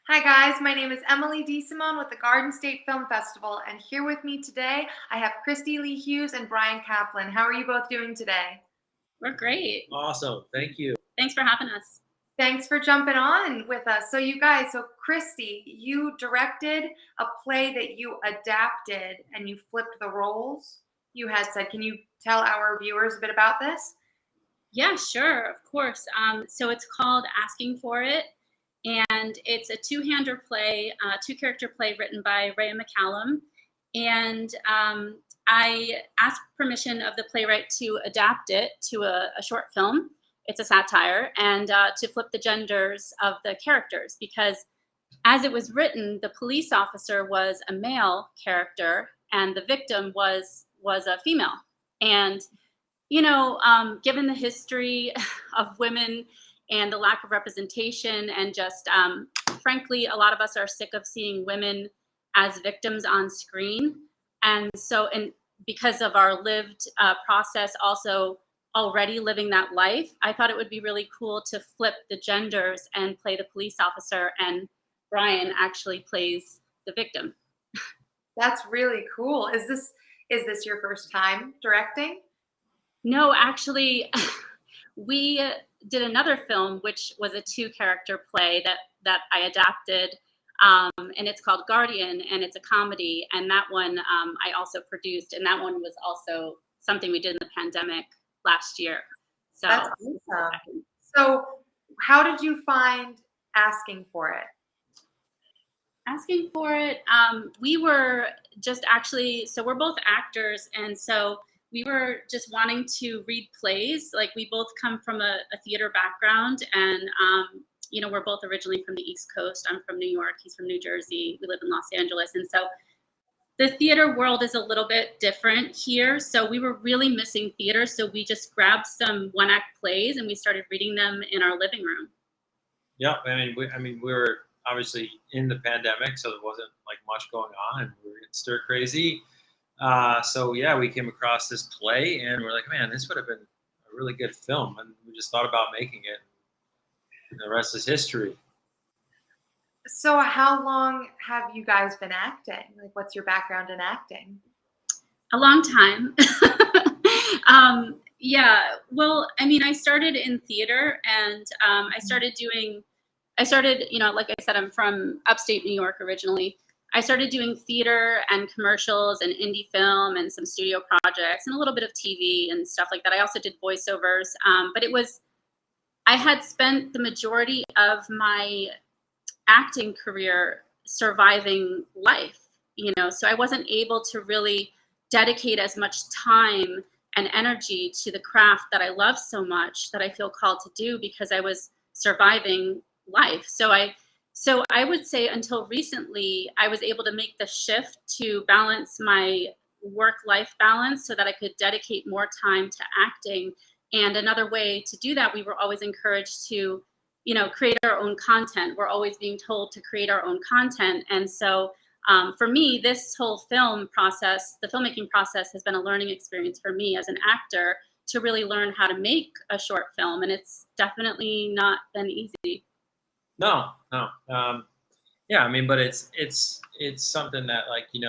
Hi guys, my name is Emily DeSimone with the Garden State Film Festival, and here with me today I have Christy Lee Hughes and Brian Kaplan. How are you both doing today? We're great. Awesome. Thank you. Thanks for having us. Thanks for jumping on with us. So you guys, Christy, you directed a play that you adapted and you flipped the roles. You had said, can you tell our viewers a bit about this? Yeah, sure, of course. So it's called Asking for It, and it's a two-hander play, two-character play written by Rhea McCallum. And I asked permission of the playwright to adapt it to a short film. It's a satire, and to flip the genders of the characters, because as it was written, the police officer was a male character and the victim was a female. And given the history of women and the lack of representation, and just frankly, a lot of us are sick of seeing women as victims on screen. And so, and because of our lived process, also already living that life, I thought it would be really cool to flip the genders and play the police officer, and Brian actually plays the victim. That's really cool. Is this your first time directing? No, actually, we did another film, which was a two-character play that I adapted, and it's called Guardian, and it's a comedy. And that one I also produced, and that one was also something we did in the pandemic last year. So That's awesome. So how did you find Asking for It? Asking for It, we were just actually, so we're both actors, and so we were just wanting to read plays. Like, we both come from a theater background, and we're both originally from the East Coast. I'm from New York, he's from New Jersey. We live in Los Angeles, and so the theater world is a little bit different here. So we were really missing theater, so we just grabbed some one-act plays and we started reading them in our living room. Yeah, we were obviously in the pandemic, so there wasn't like much going on, and we were getting stir crazy. So yeah, we came across this play, and we're like, man, this would have been a really good film, and we just thought about making it. And the rest is history. So how long have you guys been acting? Like, what's your background in acting? A long time. Yeah, well, I mean, I started in theater, and I started, like I said, I'm from upstate New York originally. I started doing theater and commercials and indie film and some studio projects and a little bit of TV and stuff like that. I also did voiceovers, but I had spent the majority of my acting career surviving life, so I wasn't able to really dedicate as much time and energy to the craft that I love so much, that I feel called to do, because I was surviving life. So I would say until recently, I was able to make the shift to balance my work-life balance so that I could dedicate more time to acting. And another way to do that, we were always encouraged to, create our own content. We're always being told to create our own content. And so for me, this whole film process, the filmmaking process, has been a learning experience for me as an actor to really learn how to make a short film. And it's definitely not been easy. No. Yeah, but it's something that, like, you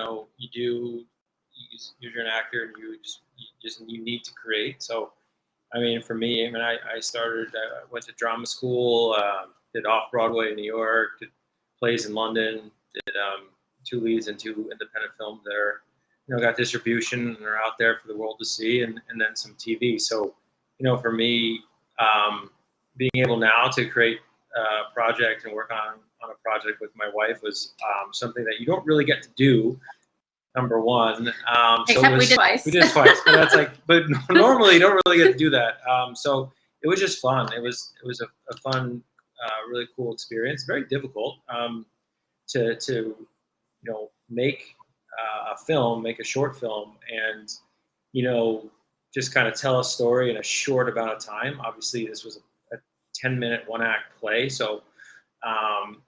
do. You're an actor, and you need to create. So, for me, I started. I went to drama school, did off Broadway in New York, did plays in London, did two leads in two independent films that are, got distribution and are out there for the world to see, and then some TV. So, for me, being able now to create a project and work on a project with my wife was something that you don't really get to do. Number one, Except we did twice. We did twice, but that's but normally you don't really get to do that. So it was just fun. It was a fun, really cool experience. Very difficult to make a film, make a short film, and just kind of tell a story in a short amount of time. Obviously, this was a 10-minute one-act play, so.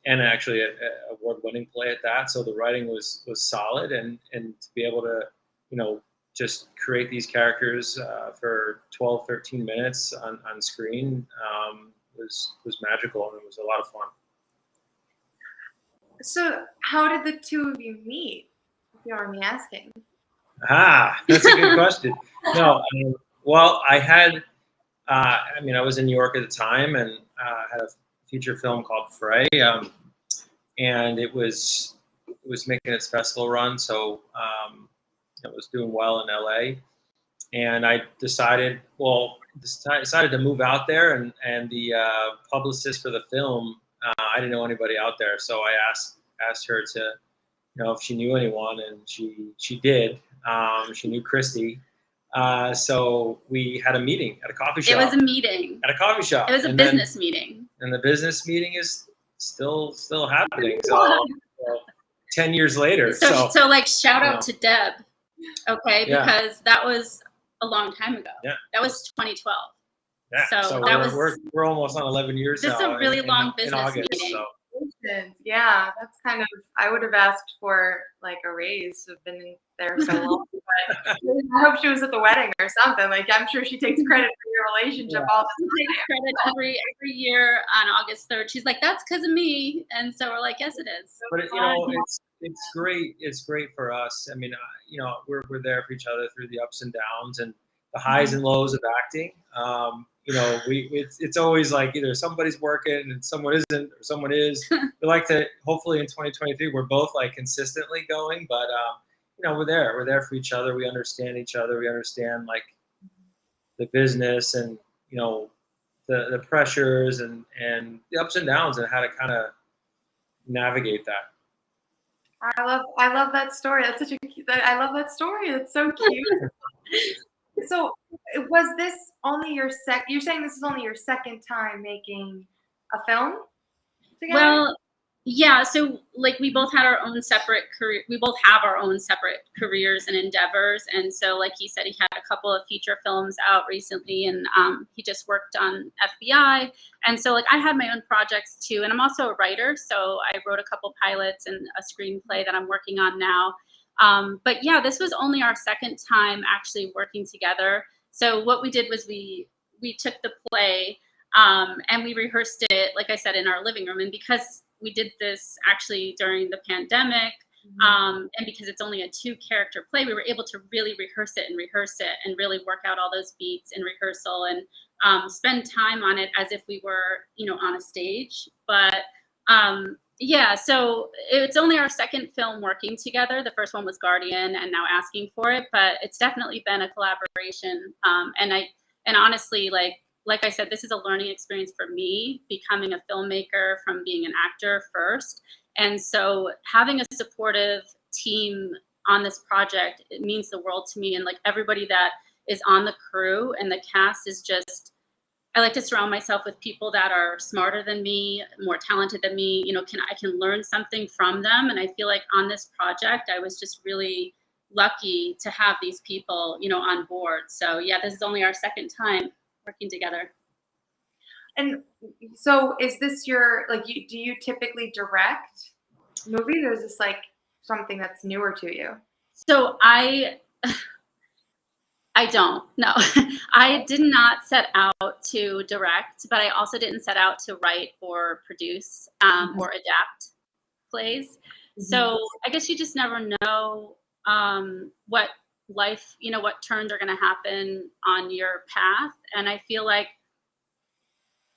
And actually an award-winning play at that. So the writing was solid, and to be able to, just create these characters for 12, 13 minutes on screen was magical, and it was a lot of fun. So how did the two of you meet? If you don't mind me asking. That's a good question. No, well, I had, I was in New York at the time and had a feature film called Frey, and it was making its festival run, so it was doing well in LA. And I decided to move out there, and the publicist for the film, I didn't know anybody out there, so I asked her to, if she knew anyone, and she did. She knew Christy, so we had a meeting at a coffee shop. It was a meeting. At a coffee shop. It was a business meeting. And the business meeting is still happening. So 10 years later. So like shout out to Deb, okay? Yeah. Because that was a long time ago. Yeah. That was 2012. Yeah. So we're almost on 11 years now. This is a really long business August, meeting. So. Yeah, that's kind of. I would have asked for like a raise. I've been in there so long, but I hope she was at the wedding or something. Like I'm sure she takes credit for your relationship all the She takes credit every year on August 3rd. She's like, "That's because of me," and so we're like, "Yes, it is." But it's great. It's great for us. I mean, we're there for each other through the ups and downs and the highs and lows of acting. It's always like either somebody's working and someone isn't, or someone is. We like to, hopefully in 2023 we're both like consistently going, but we're there for each other. We understand each other. We understand like the business and the pressures and the ups and downs and how to kind of navigate that. I love that story. That's such a. I love that story. That's so cute. So, was this only your You're saying this is only your second time making a film together? Well, yeah. So, like, we both had our own separate career. We both have our own separate careers and endeavors. And so, like he said, he had a couple of feature films out recently, and he just worked on FBI. And so, like, I had my own projects too. And I'm also a writer, so I wrote a couple pilots and a screenplay that I'm working on now. But yeah, this was only our second time actually working together. So what we did was we took the play and we rehearsed it, like I said, in our living room. And because we did this actually during the pandemic, and because it's only a 2-character play, we were able to really rehearse it and really work out all those beats in rehearsal and spend time on it as if we were, on a stage. But yeah, so it's only our second film working together. The first one was Guardian, and now Asking for It. But it's definitely been a collaboration. And honestly, like I said, this is a learning experience for me, becoming a filmmaker from being an actor first. And so having a supportive team on this project, it means the world to me. And like everybody that is on the crew and the cast is just. I like to surround myself with people that are smarter than me, more talented than me. I can learn something from them. And I feel like on this project, I was just really lucky to have these people, on board. So yeah, this is only our second time working together. And so, is this your do you typically direct movies, or is this like something that's newer to you? So I don't. No, I did not set out to direct, but I also didn't set out to write or produce or adapt plays. So I guess you just never know what life, what turns are going to happen on your path. And I feel like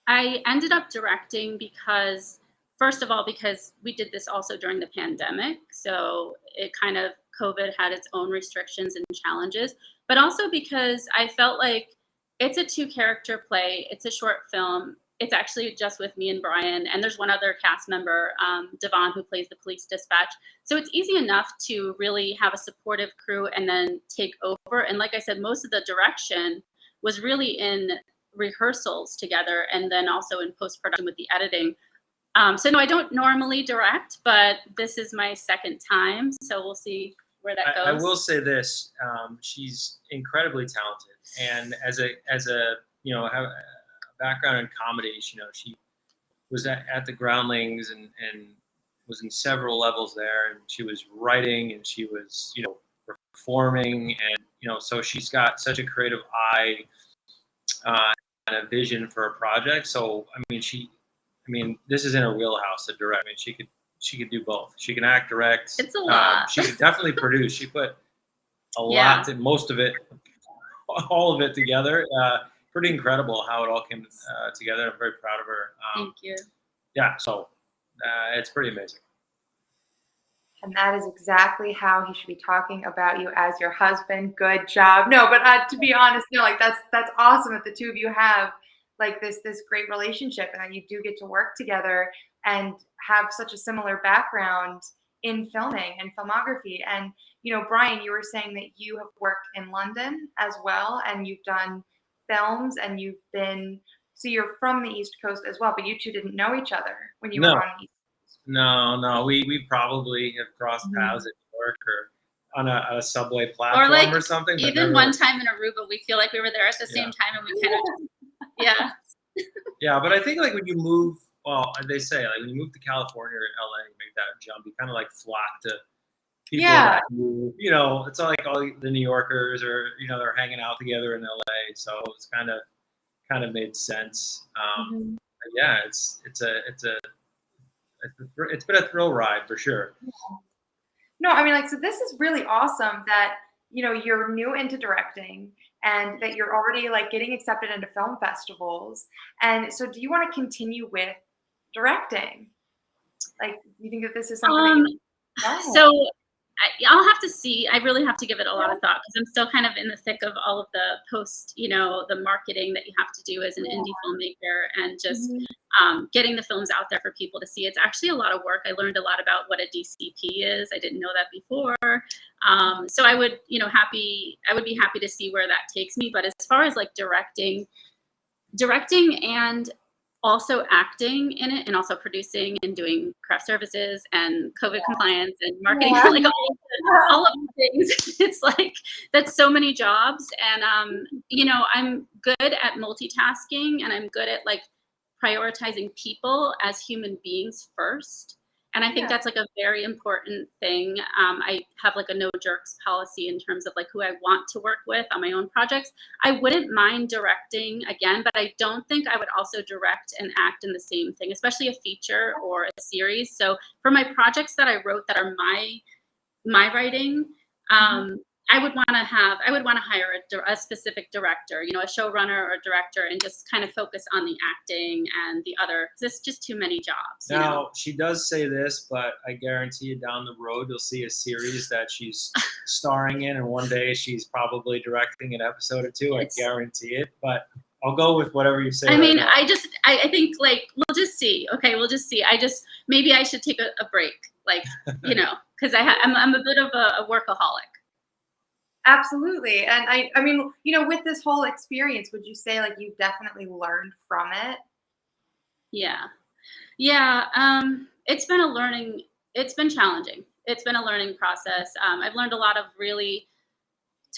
I ended up directing because, first of all, because we did this also during the pandemic. So it kind of, COVID had its own restrictions and challenges. But also because I felt like it's a 2-character play. It's a short film. It's actually just with me and Brian. And there's one other cast member, Devon, who plays the police dispatch. So it's easy enough to really have a supportive crew and then take over. And like I said, most of the direction was really in rehearsals together and then also in post-production with the editing. So no, I don't normally direct, but this is my second time. So we'll see where that goes. I will say this: she's incredibly talented, and as a have a background in comedy, she was at the Groundlings and was in several levels there, and she was writing and she was performing, and so she's got such a creative eye and a vision for a project. So I mean, this is in her wheelhouse to direct. I mean, she could do both. She can act, direct. It's a lot. She could definitely produce. She put a Yeah. lot, most of it, all of it together. Pretty incredible how it all came together. I'm very proud of her. Thank you. Yeah, so it's pretty amazing. And that is exactly how he should be talking about you as your husband. Good job. No, but to be honest, no, like that's awesome that the two of you have like this great relationship and that you do get to work together and have such a similar background in filming and filmography. And Brian, you were saying that you have worked in London as well, and you've done films, and so you're from the East Coast as well, but you two didn't know each other when you were No. on the East Coast. No, we probably have crossed paths at work or on a subway platform Or like something. But even one time in Aruba, we feel like we were there at the same time, and we kind of yeah. Yeah, but I think like when you move, well, they say like when you move to California or LA, you make that jump, you kind of like flock to people that move. It's like all the New Yorkers or they're hanging out together in LA, so it's kind of made sense. But yeah, it's been a thrill ride for sure. No, I mean, like, so this is really awesome that, you're new into directing and that you're already like getting accepted into film festivals. And so do you want to continue with directing? Like, do you think that this is something So I'll have to see. I really have to give it a lot of thought because I'm still kind of in the thick of all of the post, the marketing that you have to do as an indie filmmaker and just getting the films out there for people to see. It's actually a lot of work. I learned a lot about what a DCP is. I didn't know that before. So I would, I would be happy to see where that takes me. But as far as like directing and also acting in it and also producing and doing craft services and COVID compliance and marketing, like all of the things. It's like, that's so many jobs. And, I'm good at multitasking and I'm good at like prioritizing people as human beings first. And I think that's like a very important thing. I have like a no jerks policy in terms of like who I want to work with on my own projects. I wouldn't mind directing again, but I don't think I would also direct and act in the same thing, especially a feature or a series. So for my projects that I wrote that are my writing, I would want to hire a specific director, a showrunner or director, and just kind of focus on the acting and the other, because it's just too many jobs. Now, she does say this, but I guarantee you down the road, you'll see a series that she's starring in, and one day she's probably directing an episode or two. I guarantee it, but I'll go with whatever you say. I mean, I think like, we'll just see. Okay, we'll just see. Maybe I should take a break, like, because I'm a bit of a workaholic. Absolutely. And I mean, with this whole experience, would you say like you've definitely learned from it? Yeah. It's been challenging. It's been a learning process. I've learned a lot of really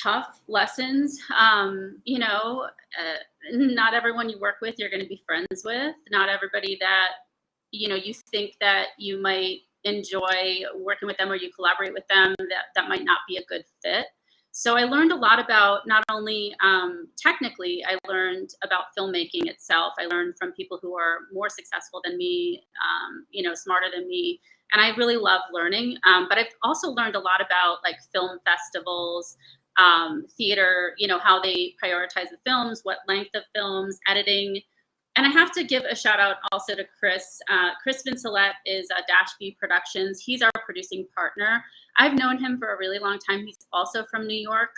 tough lessons. Not everyone you work with, you're going to be friends with. Not everybody that, you think that you might enjoy working with them or you collaborate with them, that might not be a good fit. So I learned a lot about not only technically, I learned about filmmaking itself. I learned from people who are more successful than me, smarter than me. And I really love learning. But I've also learned a lot about like film festivals, theater, how they prioritize the films, what length of films, editing. And I have to give a shout out also to Chris. Chris Vincelette is Dash B Productions. He's our producing partner. I've known him for a really long time. He's also from New York.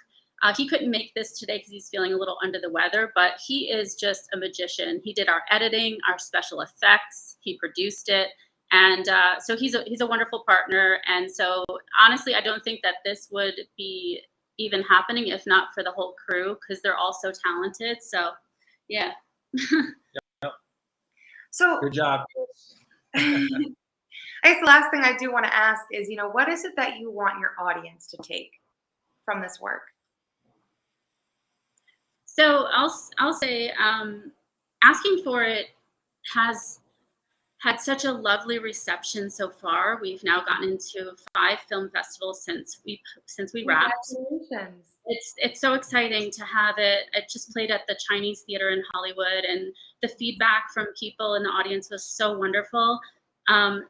He couldn't make this today because he's feeling a little under the weather, but he is just a magician. He did our editing, our special effects. He produced it. And so he's a wonderful partner. And so honestly, I don't think that this would be even happening if not for the whole crew, because they're all so talented. So yeah. So good job. I guess the last thing I do want to ask is, what is it that you want your audience to take from this work? So I'll say Asking for It has had such a lovely reception so far. We've now gotten into 5 film festivals since we wrapped. Congratulations. It's so exciting to have it. It just played at the Chinese Theater in Hollywood, and the feedback from people in the audience was so wonderful.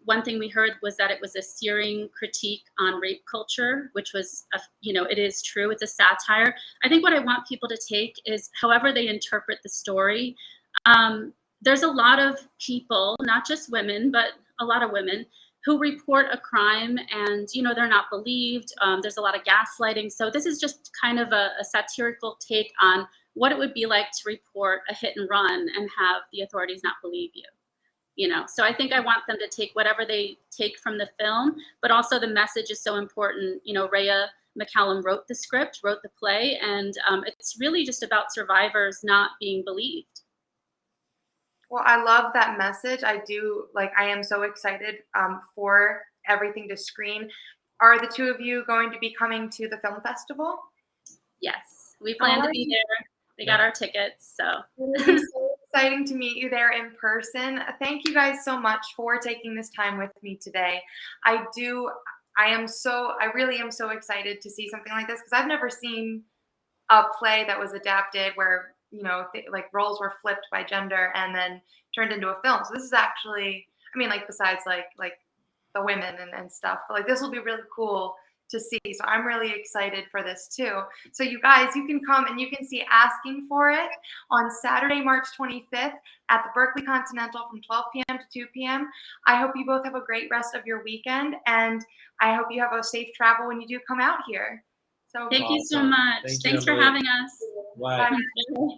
One thing we heard was that it was a searing critique on rape culture, which was, it is true. It's a satire. I think what I want people to take is however they interpret the story. There's a lot of people, not just women, but a lot of women who report a crime and, they're not believed. There's a lot of gaslighting. So this is just kind of a satirical take on what it would be like to report a hit and run and have the authorities not believe you. So I think I want them to take whatever they take from the film, but also the message is so important. Rhea McCallum wrote the script, wrote the play, and it's really just about survivors not being believed. Well, I love that message. I am so excited for everything to screen. Are the two of you going to be coming to the film festival? Yes, we plan to be there. We got our tickets, so. It will be so exciting to meet you there in person. Thank you guys so much for taking this time with me today. I really am so excited to see something like this because I've never seen a play that was adapted where, roles were flipped by gender and then turned into a film. So this is actually, besides like the women and stuff, but this will be really cool to see. So I'm really excited for this too. So you guys, you can come and you can see Asking for It on Saturday, March 25th at the Berkeley Continental from 12 p.m. to 2 p.m. I hope you both have a great rest of your weekend, and I hope you have a safe travel when you do come out here. So thank you so much. Thanks for having us. Bye. Bye.